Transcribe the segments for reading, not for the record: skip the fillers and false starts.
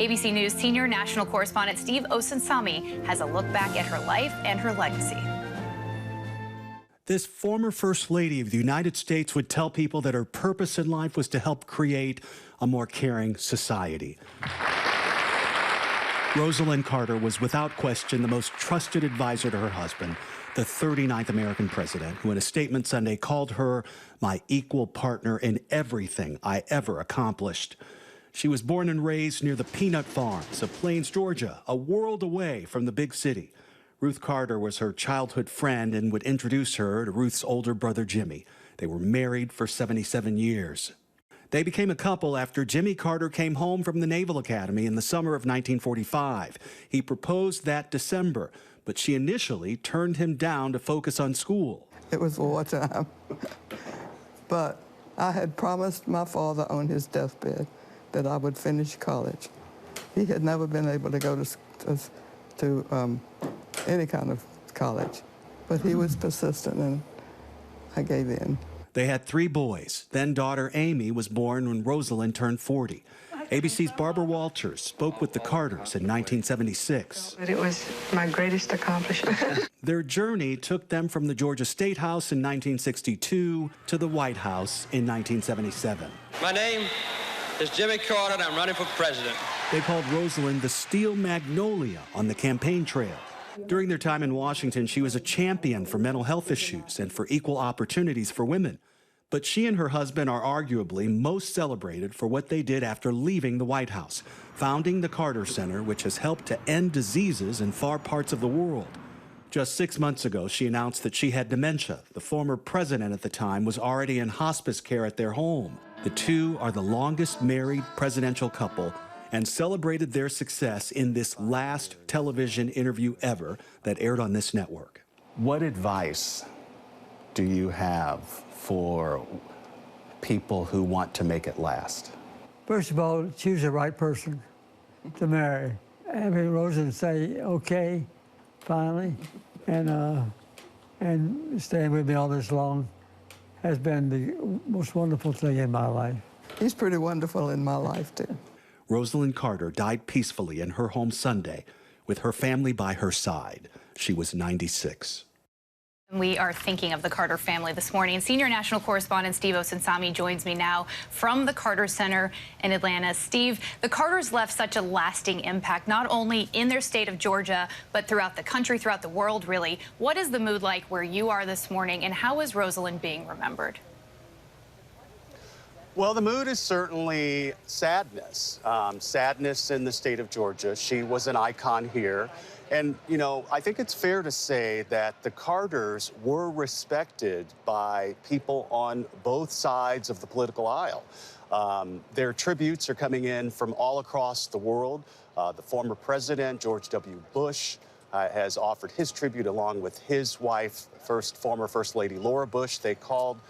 ABC News senior national correspondent Steve Osunsami has a look back at her life and her legacy. This former First Lady of the United States would tell people that her purpose in life was to help create a more caring society. Rosalynn Carter was without question the most trusted advisor to her husband, the 39th American president, who in a statement Sunday called her my equal partner in everything I ever accomplished. She was born and raised near the Peanut Farms of Plains, Georgia, a world away from the big city. Ruth Carter was her childhood friend and would introduce her to Ruth's older brother, Jimmy. They were married for 77 years. They became a couple after Jimmy Carter came home from the Naval Academy in the summer of 1945. He proposed that December, but she initially turned him down to focus on school. It was wartime, but I had promised my father on his deathbed that I would finish college. He had never been able to go to any kind of college, but he was persistent, and I gave in. They had 3 boys. Then daughter Amy was born when Rosalynn turned 40. ABC's Barbara Walters spoke with the Carters in 1976. It was my greatest accomplishment. Their journey took them from the Georgia State House in 1962 to the White House in 1977. My name is Jimmy Carter, and I'm running for president. They called Rosalynn the Steel Magnolia on the campaign trail. During their time in Washington, she was a champion for mental health issues and for equal opportunities for women. But she and her husband are arguably most celebrated for what they did after leaving the White House, founding the Carter Center, which has helped to end diseases in far parts of the world. Just 6 months ago, she announced that she had dementia. The former president at the time was already in hospice care at their home. The two are the longest married presidential couple and celebrated their success in this last television interview ever that aired on this network. What advice do you have for people who want to make it last? First of all, choose the right person to marry. Having Rosalynn say, okay, finally, and staying with me all this long has been the most wonderful thing in my life. He's pretty wonderful in my life, too. Rosalynn Carter died peacefully in her home Sunday with her family by her side. She was 96. We are thinking of the Carter family this morning. Senior national correspondent Steve Osunsami joins me now from the Carter Center in Atlanta. Steve, the Carters left such a lasting impact, not only in their state of Georgia, but throughout the country, throughout the world, really. What is the mood like where you are this morning, and how is Rosalynn being remembered? Well, the mood is certainly sadness. Sadness in the state of Georgia. She was an icon here. And, you know, I think it's fair to say that the Carters were respected by people on both sides of the political aisle. Their tributes are coming in from all across the world. The former president, George W. Bush, has offered his tribute along with his wife, former First Lady Laura Bush. They called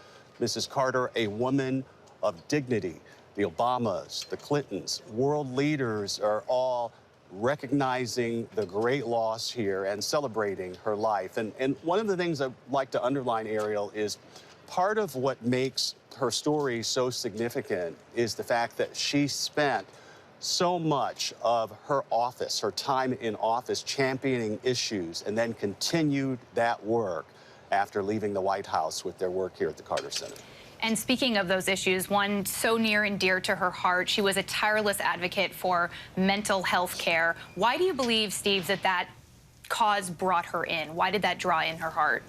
Mrs. Carter a woman of dignity. The Obamas, the Clintons, world leaders are all recognizing the great loss here and celebrating her life. And one of the things I'd like to underline, Ariel, is part of what makes her story so significant is the fact that she spent so much of her office, her time in office, championing issues, and then continued that work after leaving the White House with their work here at the Carter Center. And speaking of those issues, one so near and dear to her heart, she was a tireless advocate for mental health care. Why do you believe, Steve, that cause brought her in? Why did that draw in her heart?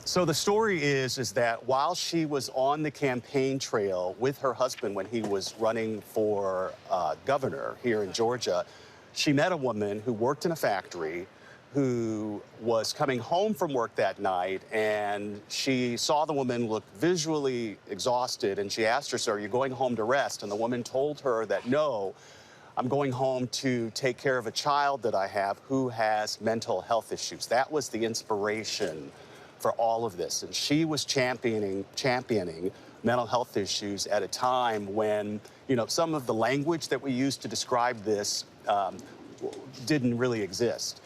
So the story is that while she was on the campaign trail with her husband when he was running for governor here in Georgia, she met a woman who worked in a factory who was coming home from work that night, and she saw the woman look visually exhausted, and she asked her, "So are you going home to rest?" And the woman told her that, "No, I'm going home to take care of a child that I have who has mental health issues." That was the inspiration for all of this. And she was championing mental health issues at a time when, you know, some of the language that we use to describe this didn't really exist.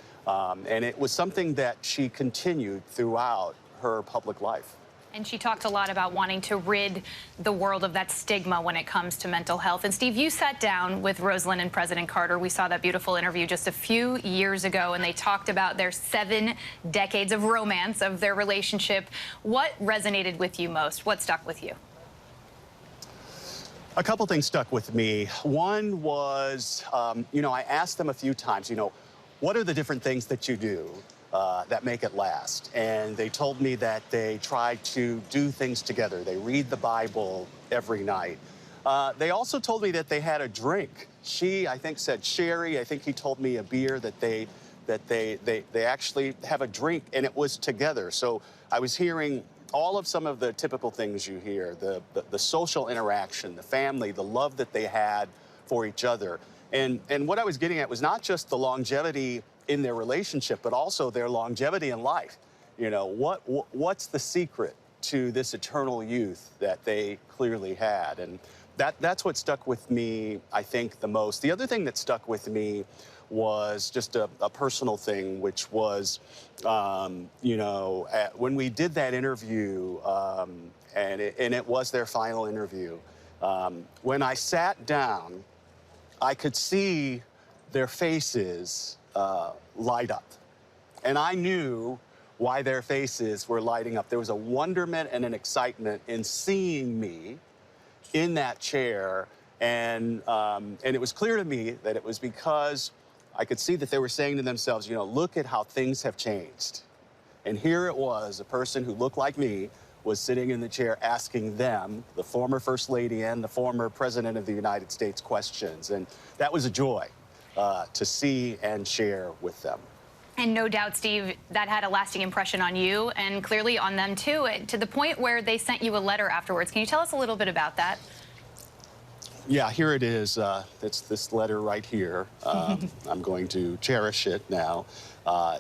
And it was something that she continued throughout her public life. And she talked a lot about wanting to rid the world of that stigma when it comes to mental health. And Steve, you sat down with Rosalynn and President Carter. We saw that beautiful interview just a few years ago, and they talked about their 7 decades of romance, of their relationship. What resonated with you most? What stuck with you? A couple things stuck with me. One was, I asked them a few times, what are the different things that you do that make it last? And they told me that they try to do things together. They read the Bible every night. They also told me that they had a drink. She, I think, said sherry. I think he told me a beer that they actually have a drink, and it was together. So I was hearing all of some of the typical things you hear, the social interaction, the family, the love that they had for each other. And what I was getting at was not just the longevity in their relationship, but also their longevity in life. What's the secret to this eternal youth that they clearly had? And that's what stuck with me, I think, the most. The other thing that stuck with me was just a personal thing, which was, when we did that interview, and it was their final interview, when I sat down, I could see their faces light up. And I knew why their faces were lighting up. There was a wonderment and an excitement in seeing me in that chair. And it was clear to me that it was because I could see that they were saying to themselves, look at how things have changed. And here it was, a person who looked like me was sitting in the chair asking them, the former First Lady and the former President of the United States, questions. And that was a joy to see and share with them. And no doubt, Steve, that had a lasting impression on you and clearly on them, too, to the point where they sent you a letter afterwards. Can you tell us a little bit about that? Yeah, here it is. It's this letter right here. I'm going to cherish it now.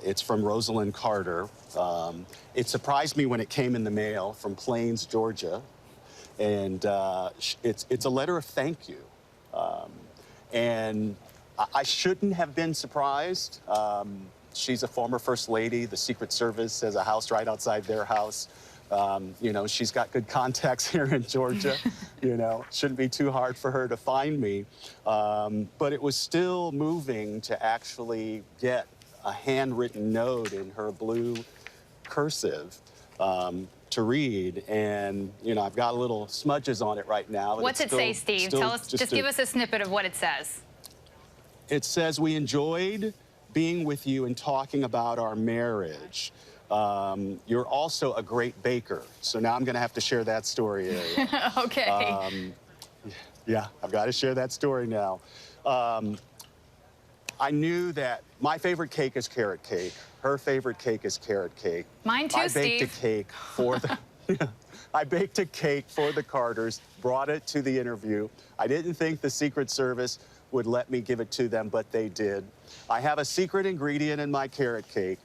It's from Rosalynn Carter. It surprised me when it came in the mail from Plains, Georgia. And it's a letter of thank you. And I shouldn't have been surprised. She's a former First Lady. The Secret Service has a house right outside their house. She's got good contacts here in Georgia. Shouldn't be too hard for her to find me. But it was still moving to actually get a handwritten note in her blue cursive to read. And, I've got a little smudges on it right now. What's it say, Steve? Tell us, just give us a snippet of what it says. It says, "We enjoyed being with you and talking about our marriage. You're also a great baker." So now I'm going to have to share that story. Okay. Yeah, I've got to share that story now. I knew that my favorite cake is carrot cake. Her favorite cake is carrot cake. Mine too, Steve. I baked a cake for the Carters, brought it to the interview. I didn't think the Secret Service would let me give it to them, but they did. I have a secret ingredient in my carrot cake,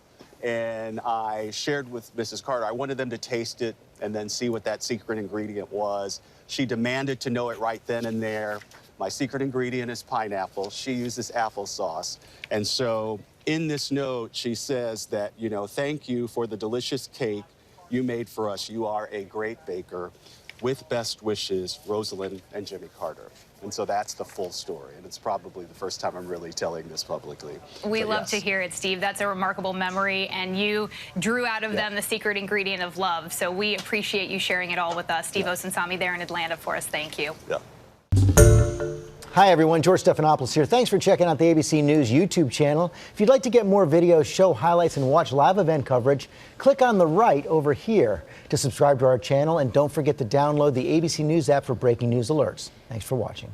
and I shared with Mrs. Carter. I wanted them to taste it and then see what that secret ingredient was. She demanded to know it right then and there. My secret ingredient is pineapple. She uses applesauce. And so in this note, she says that, thank you for the delicious cake you made for us. You are a great baker. With best wishes, Rosalynn and Jimmy Carter. And so that's the full story, and it's probably the first time I'm really telling this publicly. We love to hear it, Steve. That's a remarkable memory, and you drew out of them the secret ingredient of love, so we appreciate you sharing it all with us. Steve Osunsami there in Atlanta for us. Thank you. Yeah. Hi, everyone. George Stephanopoulos here. Thanks for checking out the ABC News YouTube channel. If you'd like to get more videos, show highlights, and watch live event coverage, click on the right over here to subscribe to our channel. And don't forget to download the ABC News app for breaking news alerts. Thanks for watching.